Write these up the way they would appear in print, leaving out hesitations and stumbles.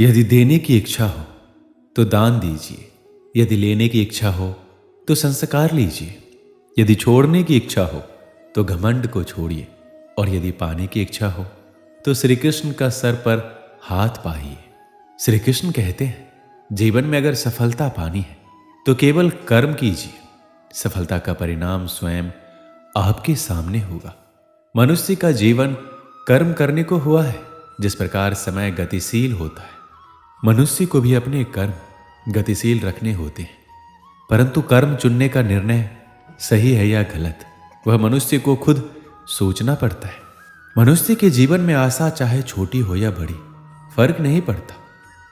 यदि देने की इच्छा हो तो दान दीजिए, यदि लेने की इच्छा हो तो संस्कार लीजिए, यदि छोड़ने की इच्छा हो तो घमंड को छोड़िए, और यदि पाने की इच्छा हो तो श्री कृष्ण का सर पर हाथ पाइए। श्री कृष्ण कहते हैं, जीवन में अगर सफलता पानी है तो केवल कर्म कीजिए, सफलता का परिणाम स्वयं आपके सामने होगा। मनुष्य का जीवन कर्म करने को हुआ है। जिस प्रकार समय गतिशील होता है, मनुष्य को भी अपने कर्म गतिशील रखने होते हैं, परंतु कर्म चुनने का निर्णय सही है या गलत, वह मनुष्य को खुद सोचना पड़ता है। मनुष्य के जीवन में आशा चाहे छोटी हो या बड़ी फर्क नहीं पड़ता,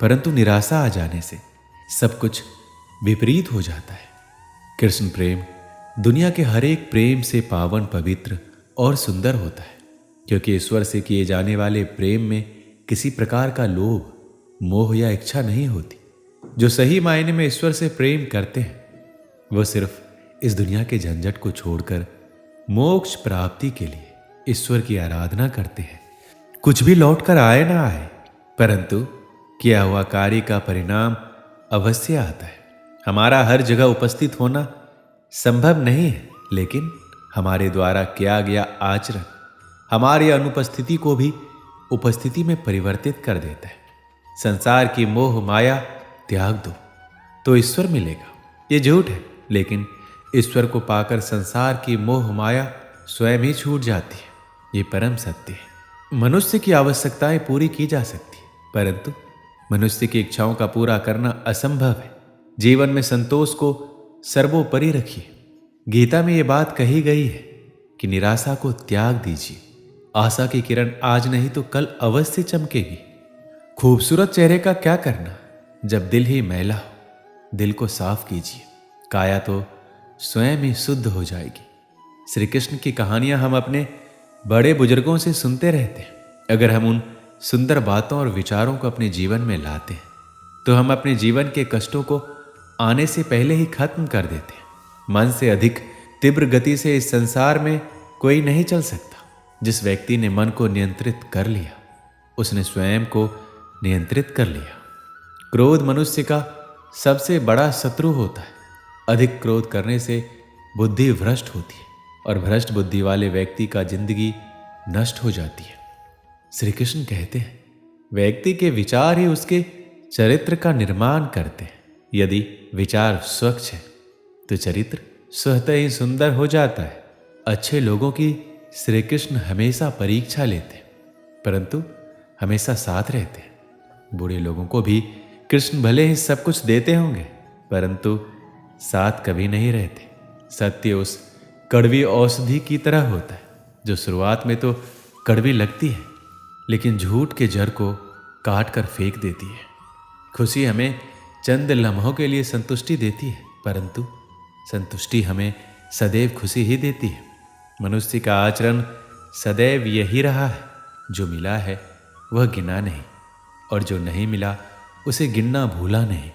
परंतु निराशा आ जाने से सब कुछ विपरीत हो जाता है। कृष्ण प्रेम दुनिया के हर एक प्रेम से पावन, पवित्र और सुंदर होता है, क्योंकि ईश्वर से किए जाने वाले प्रेम में किसी प्रकार का लोभ, मोह या इच्छा नहीं होती। जो सही मायने में ईश्वर से प्रेम करते हैं वो सिर्फ इस दुनिया के झंझट को छोड़कर मोक्ष प्राप्ति के लिए ईश्वर की आराधना करते हैं। कुछ भी लौट कर आए ना आए, परंतु किया हुआ कार्य का परिणाम अवश्य आता है। हमारा हर जगह उपस्थित होना संभव नहीं है, लेकिन हमारे द्वारा किया गया आचरण हमारी अनुपस्थिति को भी उपस्थिति में परिवर्तित कर देता है। संसार की मोह माया त्याग दो तो ईश्वर मिलेगा, ये झूठ है, लेकिन ईश्वर को पाकर संसार की मोह माया स्वयं ही छूट जाती है, ये परम सत्य है। मनुष्य की आवश्यकताएं पूरी की जा सकती है, परंतु मनुष्य की इच्छाओं का पूरा करना असंभव है। जीवन में संतोष को सर्वोपरि रखिए। गीता में ये बात कही गई है कि निराशा को त्याग दीजिए, आशा की किरण आज नहीं तो कल अवश्य चमकेगी। खूबसूरत चेहरे का क्या करना जब दिल ही मैला हो। दिल को साफ कीजिए, काया तो स्वयं ही शुद्ध हो जाएगी। श्री कृष्ण की कहानियां हम अपने बड़े बुजुर्गों से सुनते रहते हैं। अगर हम उन सुंदर बातों और विचारों को अपने जीवन में लाते हैं तो हम अपने जीवन के कष्टों को आने से पहले ही खत्म कर देते हैं। मन से अधिक तीव्र गति से इस संसार में कोई नहीं चल सकता। जिस व्यक्ति ने मन को नियंत्रित कर लिया उसने स्वयं को नियंत्रित कर लिया। क्रोध मनुष्य का सबसे बड़ा शत्रु होता है। अधिक क्रोध करने से बुद्धि भ्रष्ट होती है, और भ्रष्ट बुद्धि वाले व्यक्ति का जिंदगी नष्ट हो जाती है। श्री कृष्ण कहते हैं, व्यक्ति के विचार ही उसके चरित्र का निर्माण करते हैं। यदि विचार स्वच्छ है तो चरित्र स्वतः ही सुंदर हो जाता है। अच्छे लोगों की श्री कृष्ण हमेशा परीक्षा लेते हैं, परंतु हमेशा साथ रहते हैं। बुरे लोगों को भी कृष्ण भले ही सब कुछ देते होंगे, परंतु साथ कभी नहीं रहते। सत्य उस कड़वी औषधि की तरह होता है जो शुरुआत में तो कड़वी लगती है, लेकिन झूठ के जड़ को काट कर फेंक देती है। खुशी हमें चंद लम्हों के लिए संतुष्टि देती है, परंतु संतुष्टि हमें सदैव खुशी ही देती है। मनुष्य का आचरण सदैव यही रहा है, जो मिला है वह गिना नहीं, और जो नहीं मिला उसे गिनना भूला नहीं।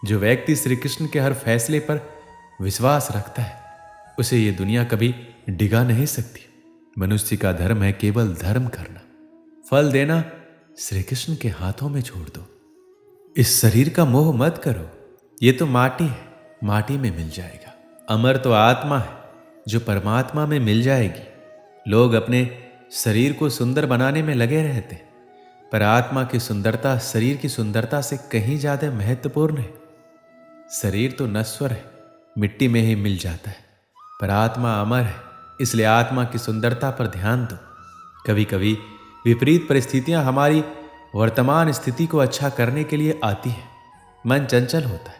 जो व्यक्ति श्री कृष्ण के हर फैसले पर विश्वास रखता है उसे ये दुनिया कभी डिगा नहीं सकती। मनुष्य का धर्म है केवल धर्म करना, फल देना श्री कृष्ण के हाथों में छोड़ दो। इस शरीर का मोह मत करो, ये तो माटी है, माटी में मिल जाएगा। अमर तो आत्मा है जो परमात्मा में मिल जाएगी। लोग अपने शरीर को सुंदर बनाने में लगे रहते हैं, पर आत्मा की सुंदरता शरीर की सुंदरता से कहीं ज्यादा महत्वपूर्ण है। शरीर तो नश्वर है, मिट्टी में ही मिल जाता है, पर आत्मा अमर है, इसलिए आत्मा की सुंदरता पर ध्यान दो। कभी कभी विपरीत परिस्थितियां हमारी वर्तमान स्थिति को अच्छा करने के लिए आती है। मन चंचल होता है,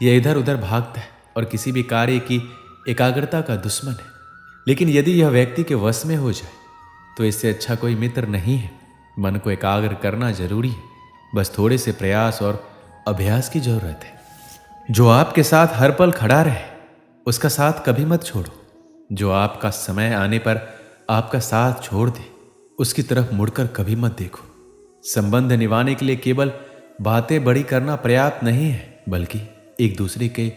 यह इधर उधर भागता है और किसी भी कार्य की एकाग्रता का दुश्मन है। लेकिन यदि यह व्यक्ति के वश में हो जाए तो इससे अच्छा कोई मित्र नहीं है। मन को एकाग्र करना जरूरी है, बस थोड़े से प्रयास और अभ्यास की जरूरत है। जो आपके साथ हर पल खड़ा रहे उसका साथ कभी मत छोड़ो। जो आपका समय आने पर आपका साथ छोड़ दे उसकी तरफ मुड़कर कभी मत देखो। संबंध निभाने के लिए केवल बातें बड़ी करना पर्याप्त नहीं है, बल्कि एक दूसरे के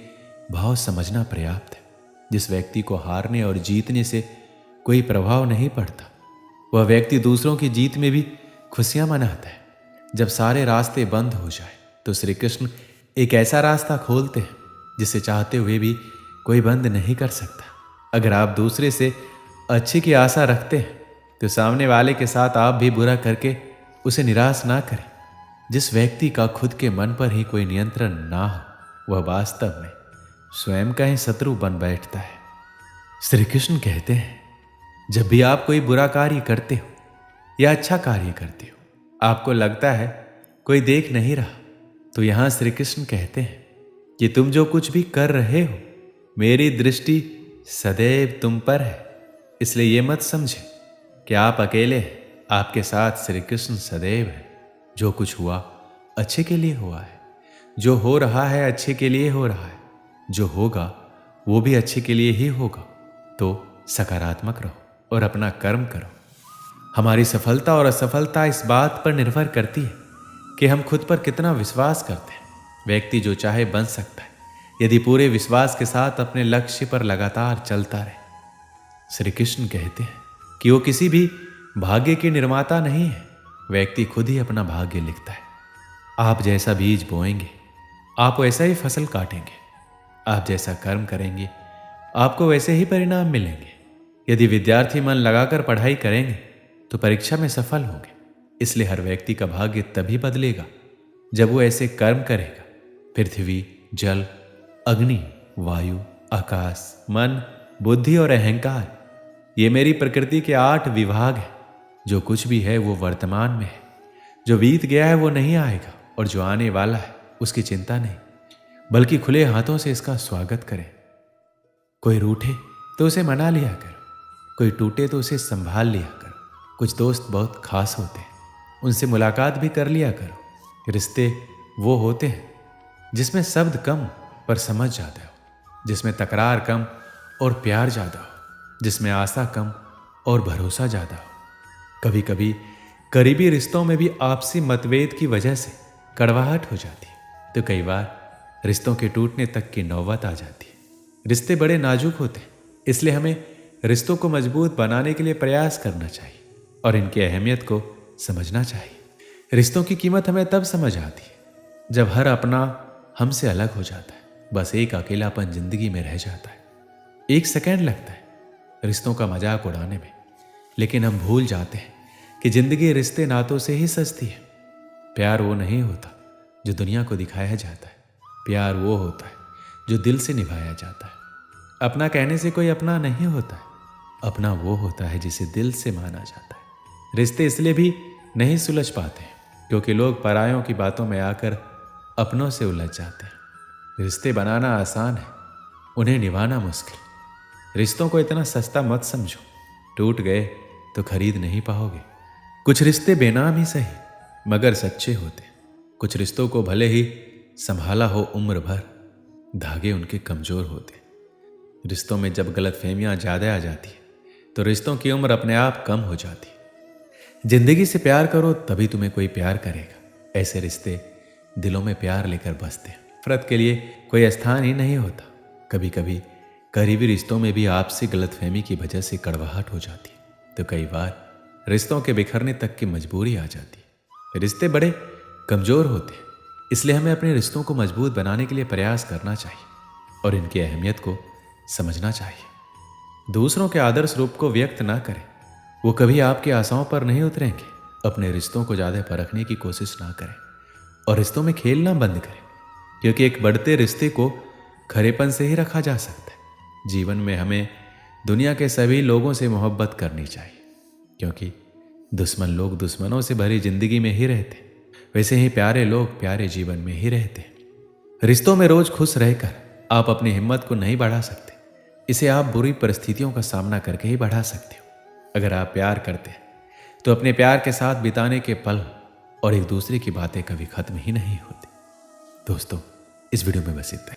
भाव समझना पर्याप्त है। जिस व्यक्ति को हारने और जीतने से कोई प्रभाव नहीं पड़ता, वह व्यक्ति दूसरों की जीत में भी खुशियां मनाता है। जब सारे रास्ते बंद हो जाए तो श्री कृष्ण एक ऐसा रास्ता खोलते हैं जिसे चाहते हुए भी कोई बंद नहीं कर सकता। अगर आप दूसरे से अच्छे की आशा रखते हैं तो सामने वाले के साथ आप भी बुरा करके उसे निराश ना करें। जिस व्यक्ति का खुद के मन पर ही कोई नियंत्रण ना हो वह वास्तव में स्वयं का ही शत्रु बन बैठता है। श्री कृष्ण कहते हैं, जब भी आप कोई बुरा कार्य करते हो या अच्छा कार्य करते हो, आपको लगता है कोई देख नहीं रहा, तो यहां श्री कृष्ण कहते हैं कि तुम जो कुछ भी कर रहे हो मेरी दृष्टि सदैव तुम पर है। इसलिए ये मत समझे कि आप अकेले हैं, आपके साथ श्री कृष्ण सदैव है। जो कुछ हुआ अच्छे के लिए हुआ है, जो हो रहा है अच्छे के लिए हो रहा है, जो होगा वो भी अच्छे के लिए ही होगा। तो सकारात्मक रहो और अपना कर्म करो। हमारी सफलता और असफलता इस बात पर निर्भर करती है कि हम खुद पर कितना विश्वास करते हैं। व्यक्ति जो चाहे बन सकता है यदि पूरे विश्वास के साथ अपने लक्ष्य पर लगातार चलता रहे। श्री कृष्ण कहते हैं कि वो किसी भी भाग्य के निर्माता नहीं है, व्यक्ति खुद ही अपना भाग्य लिखता है। आप जैसा बीज बोएंगे आप वैसा ही फसल काटेंगे, आप जैसा कर्म करेंगे आपको वैसे ही परिणाम मिलेंगे। यदि विद्यार्थी मन लगाकर पढ़ाई करेंगे तो परीक्षा में सफल होंगे। इसलिए हर व्यक्ति का भाग्य तभी बदलेगा जब वो ऐसे कर्म करेगा। पृथ्वी, जल, अग्नि, वायु, आकाश, मन, बुद्धि और अहंकार, ये मेरी प्रकृति के 8 विभाग हैं। जो कुछ भी है वो वर्तमान में है, जो बीत गया है वो नहीं आएगा और जो आने वाला है उसकी चिंता नहीं, बल्कि खुले हाथों से इसका स्वागत करें। कोई रूठे तो उसे मना लिया करो, कोई टूटे तो उसे संभाल लिया करो। कुछ दोस्त बहुत खास होते हैं, उनसे मुलाकात भी कर लिया करो। रिश्ते वो होते हैं जिसमें शब्द कम पर समझ ज्यादा हो, जिसमें तकरार कम और प्यार ज्यादा हो, जिसमें आशा कम और भरोसा ज्यादा हो। कभी कभी करीबी रिश्तों में भी आपसी मतभेद की वजह से कड़वाहट हो जाती है, तो कई बार रिश्तों के टूटने तक की नौबत आ जाती है। रिश्ते बड़े नाजुक होते हैं, इसलिए हमें रिश्तों को मजबूत बनाने के लिए प्रयास करना चाहिए और इनकी अहमियत को समझना चाहिए। रिश्तों की कीमत हमें तब समझ आती है जब हर अपना हमसे अलग हो जाता है। बस एक अकेलापन जिंदगी में रह जाता है। एक सेकंड लगता है रिश्तों का मजाक उड़ाने में, लेकिन हम भूल जाते हैं कि जिंदगी रिश्ते नातों से ही सजती है। प्यार वो नहीं होता जो दुनिया को दिखाया जाता है, प्यार वो होता है जो दिल से निभाया जाता है। अपना कहने से कोई अपना नहीं होता है, अपना वो होता है जिसे दिल से माना जाता है। रिश्ते इसलिए भी नहीं सुलझ पाते हैं क्योंकि लोग परायों की बातों में आकर अपनों से उलझ जाते हैं। रिश्ते बनाना आसान है, उन्हें निभाना मुश्किल। रिश्तों को इतना सस्ता मत समझो, टूट गए तो खरीद नहीं पाओगे। कुछ रिश्ते बेनाम ही सही मगर सच्चे होते। कुछ रिश्तों को भले ही संभाला हो उम्र भर, धागे उनके कमजोर होते। रिश्तों में जब गलतफहमियां ज्यादा आ जाती है तो रिश्तों की उम्र अपने आप कम हो जाती है। जिंदगी से प्यार करो तभी तुम्हें कोई प्यार करेगा। ऐसे रिश्ते दिलों में प्यार लेकर बसते हैं, नफरत के लिए कोई स्थान ही नहीं होता। कभी कभी करीबी रिश्तों में भी आपसी गलतफहमी की वजह से कड़वाहट हो जाती है, तो कई बार रिश्तों के बिखरने तक की मजबूरी आ जाती है। रिश्ते बड़े कमजोर होते हैं, इसलिए हमें अपने रिश्तों को मजबूत बनाने के लिए प्रयास करना चाहिए और इनकी अहमियत को समझना चाहिए। दूसरों के आदर्श रूप को व्यक्त ना करें, वो कभी आपकी आशाओं पर नहीं उतरेंगे। अपने रिश्तों को ज़्यादा परखने की कोशिश ना करें और रिश्तों में खेलना बंद करें, क्योंकि एक बढ़ते रिश्ते को खरेपन से ही रखा जा सकता है। जीवन में हमें दुनिया के सभी लोगों से मोहब्बत करनी चाहिए, क्योंकि दुश्मन लोग दुश्मनों से भरी जिंदगी में ही रहते, वैसे ही प्यारे लोग प्यारे जीवन में ही रहते। रिश्तों में रोज खुश रहकर आप अपनी हिम्मत को नहीं बढ़ा सकते, इसे आप बुरी परिस्थितियों का सामना करके ही बढ़ा सकते हो। अगर आप प्यार करते हैं तो अपने प्यार के साथ बिताने के पल और एक दूसरे की बातें कभी खत्म ही नहीं होती। दोस्तों, इस वीडियो में बस इतना ही।